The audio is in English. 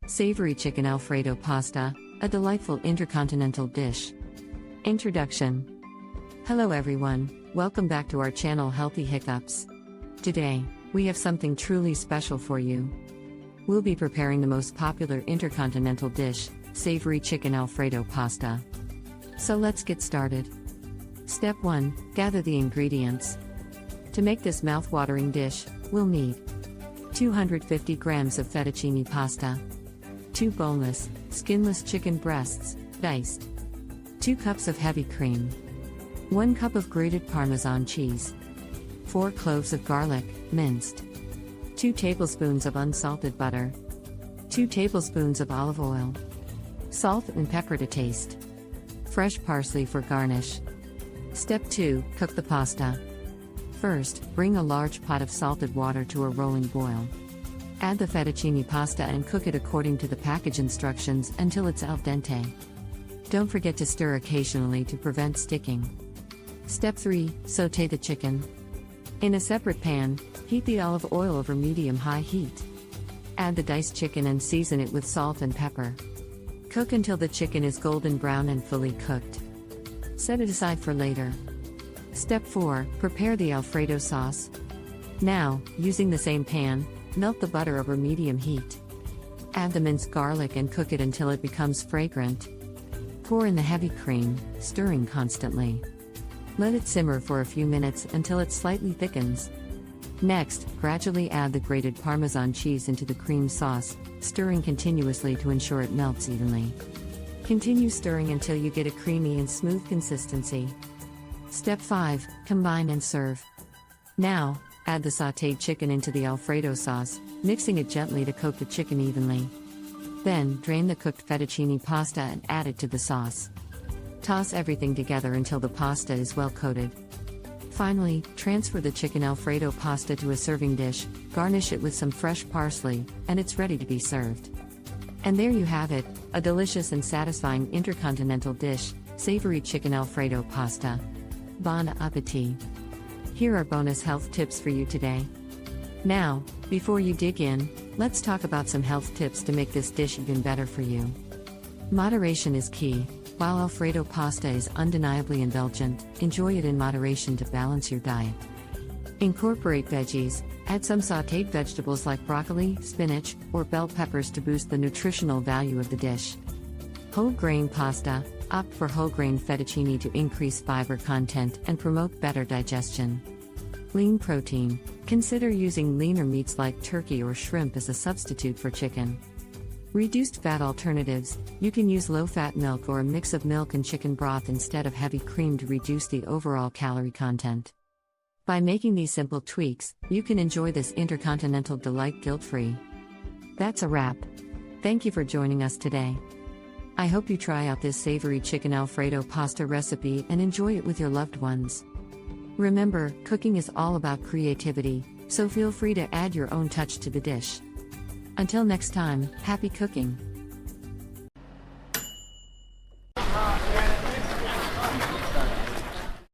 Savory Chicken Alfredo Pasta, a delightful intercontinental dish. Introduction. Hello everyone, welcome back to our channel Healthy Hiccups. Today, we have something truly special for you. We'll be preparing the most popular intercontinental dish, Savory Chicken Alfredo Pasta. So let's get started. Step 1, gather the ingredients. To make this mouth-watering dish, we'll need 250 grams of fettuccine pasta, 2 boneless, skinless chicken breasts, diced, 2 cups of heavy cream, 1 cup of grated Parmesan cheese, 4 cloves of garlic, minced, 2 tablespoons of unsalted butter, 2 tablespoons of olive oil, salt and pepper to taste, fresh parsley for garnish. Step 2, cook the pasta. First, bring a large pot of salted water to a rolling boil. Add the fettuccine pasta and cook it according to the package instructions until it's al dente. Don't forget to stir occasionally to prevent sticking. Step 3, sauté the chicken. In a separate pan, heat the olive oil over medium-high heat. Add the diced chicken and season it with salt and pepper. Cook until the chicken is golden brown and fully cooked. Set it aside for later. Step 4, prepare the Alfredo sauce. Now, using the same pan, melt the butter over medium heat. Add the minced garlic and cook it until it becomes fragrant. Pour in the heavy cream, stirring constantly. Let it simmer for a few minutes until it slightly thickens. Next, gradually add the grated Parmesan cheese into the cream sauce, stirring continuously to ensure it melts evenly. Continue stirring until you get a creamy and smooth consistency. Step 5, combine and serve. Now, add the sautéed chicken into the Alfredo sauce, mixing it gently to coat the chicken evenly. Then, drain the cooked fettuccine pasta and add it to the sauce. Toss everything together until the pasta is well coated. Finally, transfer the chicken Alfredo pasta to a serving dish, garnish it with some fresh parsley, and it's ready to be served. And there you have it, a delicious and satisfying intercontinental dish, Savory Chicken Alfredo Pasta. Bon appétit! Here are bonus health tips for you today. Now, before you dig in, let's talk about some health tips to make this dish even better for you. Moderation is key. While Alfredo pasta is undeniably indulgent, enjoy it in moderation to balance your diet. Incorporate veggies. Add some sautéed vegetables like broccoli, spinach, or bell peppers to boost the nutritional value of the dish. Whole grain pasta. Opt for whole grain fettuccine to increase fiber content and promote better digestion. Lean protein. Consider using leaner meats like turkey or shrimp as a substitute for chicken. Reduced fat alternatives. You can use low-fat milk or a mix of milk and chicken broth instead of heavy cream to reduce the overall calorie content. By making these simple tweaks, you can enjoy this intercontinental delight guilt-free. That's a wrap. Thank you for joining us today. I hope you try out this savory chicken Alfredo pasta recipe and enjoy it with your loved ones. Remember, cooking is all about creativity, so feel free to add your own touch to the dish. Until next time, happy cooking!